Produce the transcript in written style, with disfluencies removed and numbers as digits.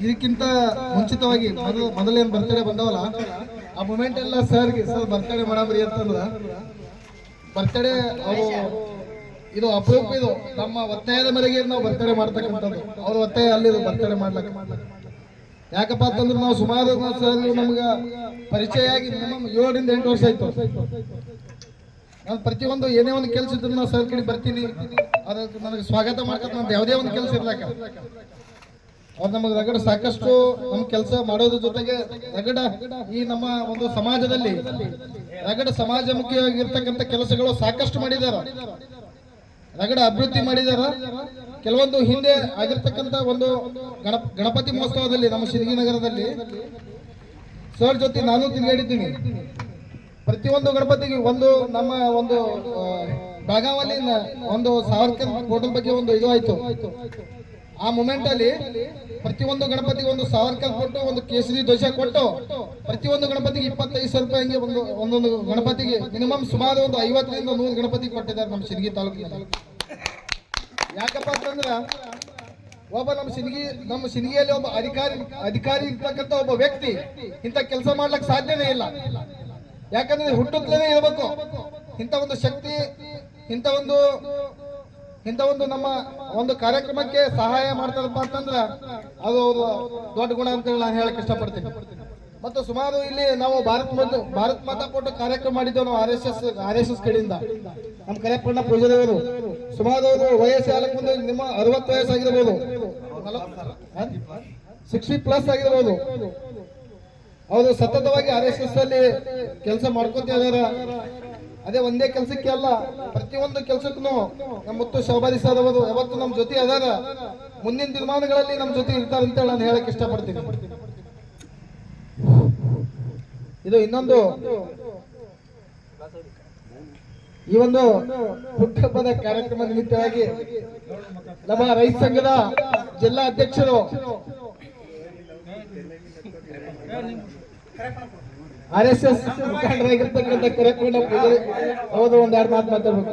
ಇದಕ್ಕಿಂತ ಮುಂಚಿತವಾಗಿ ಮೊದಲೇನು ಬರ್ತಡೇ ಬಂದವಲ್ಲ ಆ ಮೂಮೆಂಟ್ ಎಲ್ಲ ಸರ್ಗೆ ಸರ್ ಬರ್ತಡೇ ಮಾಡಬ್ರಿ ಅಂತಂದ್ರ ಬರ್ತಡೇ ಅವರು ಇದು ಅಪರೂಪ, ಇದು ನಮ್ಮ ಒತ್ತಾಯದ ಮೇರೆಗೆ ನಾವು ಬರ್ತಡೇ ಮಾಡ್ತಕ್ಕಂಥದ್ದು. ಅವ್ರ ಒತ್ತಾಯ ಅಲ್ಲಿದು ಬರ್ತಡೇ ಮಾಡ್ಲಕ್ಕ. ಯಾಕಪ್ಪ ಅಂತಂದ್ರೆ ನಾವು ಸುಮಾರು ಸರ್ ನಮ್ಗೆ ಪರಿಚಯ ಆಗಿ ಮಿನಿಮಮ್ 7 ರಿಂದ 8 ವರ್ಷ ಆಯ್ತು. ನಾನು ಪ್ರತಿಯೊಂದು ಏನೇ ಒಂದು ಕೆಲಸ ಇದ್ರು ನಾವು ಸರ್ ಕಡೆ ಬರ್ತೀನಿ, ಅದಕ್ಕೆ ನನಗೆ ಸ್ವಾಗತ ಮಾಡ್ಕೊತ ನಂದು ಯಾವುದೇ ಒಂದು ಕೆಲಸ ಇರ್ಲಾಕ ಅವ್ರು ನಮಗೆ ರಗಡ ಸಾಕಷ್ಟು ನಮ್ಮ ಕೆಲಸ ಮಾಡೋದ್ರ ಜೊತೆಗೆ ರಗಡ ಈ ನಮ್ಮ ಒಂದು ಸಮಾಜದಲ್ಲಿ ರಗಡ ಸಮಾಜಮುಖಿಯಾಗಿರ್ತಕ್ಕಂಥ ಕೆಲಸಗಳು ಸಾಕಷ್ಟು ಮಾಡಿದಾರ, ರಗಡ ಅಭಿವೃದ್ಧಿ ಮಾಡಿದಾರ. ಕೆಲವೊಂದು ಹಿಂದೆ ಆಗಿರ್ತಕ್ಕಂಥ ಒಂದು ಗಣಪತಿ ಮಹೋತ್ಸವದಲ್ಲಿ ನಮ್ಮ ಶಿರಗಿ ನಗರದಲ್ಲಿ ಸರ್ ಜೊತೆ ನಾನು ತಿರುಗಾಡಿದ್ದೀನಿ. ಪ್ರತಿಯೊಂದು ಗಣಪತಿಗೆ ಒಂದು ನಮ್ಮ ಒಂದು ಬೆಳಗಾವಲ್ಲಿ ಒಂದು ಸಾವರ್ಕರ್ ಹೋಟೆಲ್ ಬಗ್ಗೆ ಒಂದು ಇದು ಆಯ್ತು. ಆ ಮೂಮೆಂಟ್ ಅಲ್ಲಿ ಪ್ರತಿಯೊಂದು ಗಣಪತಿಗೆ ಒಂದು ಸಾವರ್ಕರ್ ಕೊಟ್ಟು ಒಂದು ಕೇಸರಿ ಧ್ವಜ ಕೊಟ್ಟು ಪ್ರತಿಯೊಂದು ಗಣಪತಿಗೆ 25,000 ರೂಪಾಯಿ ಹಂಗೆ ಒಂದೊಂದು ಗಣಪತಿಗೆ ಮಿನಿಮಮ್ ಸುಮಾರು ಒಂದು 50 ರಿಂದ 100 ಗಣಪತಿ ಕೊಟ್ಟಿದ್ದಾರೆ ನಮ್ಮ ಶಿರಗಿ ತಾಲೂಕಿನಲ್ಲಿ. ಯಾಕಪ್ಪ ಅಂತಂದ್ರ ಒಬ್ಬ ನಮ್ಮ ಶಿರಗಿಯಲ್ಲಿ ಒಬ್ಬ ಅಧಿಕಾರಿ ಇರ್ತಕ್ಕಂಥ ಒಬ್ಬ ವ್ಯಕ್ತಿ ಇಂಥ ಕೆಲಸ ಮಾಡ್ಲಿಕ್ಕೆ ಸಾಧ್ಯನೇ ಇಲ್ಲ. ಯಾಕಂದ್ರೆ ಹುಟ್ಟುತ್ತಲೇ ಇರಬೇಕು ಇಂಥ ಒಂದು ಶಕ್ತಿ, ಇಂಥ ಒಂದು ನಮ್ಮ ಒಂದು ಕಾರ್ಯಕ್ರಮಕ್ಕೆ ಸಹಾಯ ಮಾಡ್ತಾರಪ್ಪ ಅಂತಂದ್ರ ಅದು ದೊಡ್ಡ ಗುಣ ಅಂತ ಹೇಳಿ ನಾನು ಹೇಳಕ್ ಇಷ್ಟಪಡ್ತೀನಿ. ಮತ್ತು ಸುಮಾರು ಇಲ್ಲಿ ನಾವು ಭಾರತ್ ಮಾತಾ ಫೋಟೋ ಕಾರ್ಯಕ್ರಮ ಮಾಡಿದ್ದೇವೆ ನಾವು RSS ಕಡೆಯಿಂದ. ನಮ್ಮ ಕರೆಯಪ್ಪಣ್ಣ ಪೂಜಾರಿಯವರು ಸುಮಾರು ವಯಸ್ಸು ಹೇಳಕ್ ಮುಂದೆ ನಿಮ್ಮ 60 ವಯಸ್ಸಾಗಿರ್ಬೋದು, 60+ ಆಗಿರ್ಬೋದು. ಅವರು ಸತತವಾಗಿ RSS ಅಲ್ಲಿ ಕೆಲಸ ಮಾಡ್ಕೊತ ಇದಾರ. ಅದೇ ಒಂದೇ ಕೆಲಸಕ್ಕೆ ಅಲ್ಲ, ಪ್ರತಿಯೊಂದು ಕೆಲಸಕ್ಕೂ ನಮ್ಮ ಮುತ್ತು ಶೋಭಾರಿ ಸರ್ ಅವರು ಯಾವತ್ತು ನಮ್ಮ ಜೊತೆ ಅದಾರ. ಮುಂದಿನ ದಿನಮಾನಗಳಲ್ಲಿ ನಮ್ಮ ಜೊತೆ ಇರ್ತಾರೆ ಅಂತೇಳಿ ನಾನು ಹೇಳಕ್ ಇಷ್ಟಪಡ್ತೀನಿ. ಇದು ಇನ್ನೊಂದು ಈ ಒಂದು ಹುಟ್ಟುಹಬ್ಬದ ಕಾರ್ಯಕ್ರಮ ನಿಮಿತ್ತವಾಗಿ ನಮ್ಮ ರೈತ ಸಂಘದ ಜಿಲ್ಲಾ ಅಧ್ಯಕ್ಷರು RSS ಮುಖಂಡರಾಗಿರ್ತಕ್ಕಂಥ ಕರೆಕ್ಟ್ ಹೌದು, ಒಂದೆರಡು ಮಾತು ಮಾತಾಡ್ಬೇಕು.